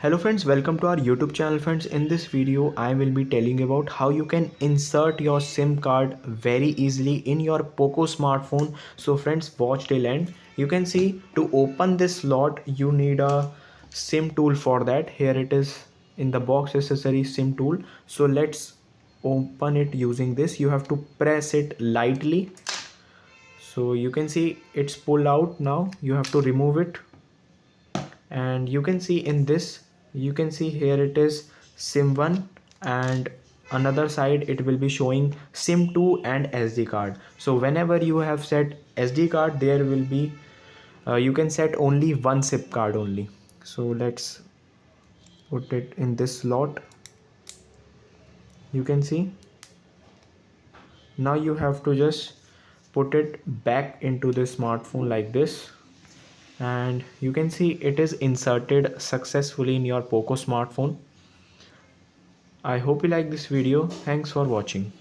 Hello friends, welcome to our YouTube channel friends. In this video I will be telling about how you can insert your SIM card very easily in your Poco smartphone. So friends, watch till end. You can see to open this slot you need a SIM tool. For that, here it is in the box, accessory SIM tool. So let's open it using this. You have to press it lightly. So you can see it's pulled out. Now you have to remove it, and you can see in this, you can see here it is sim1, and another side it will be showing sim2 and SD card. So whenever you have set SD card, there will be you can set only one SIM card only. So let's put it in this slot. You can see now you have to just put it back into the smartphone like this, and you can see it is inserted successfully in your Poco smartphone. I hope you like this video. Thanks for watching.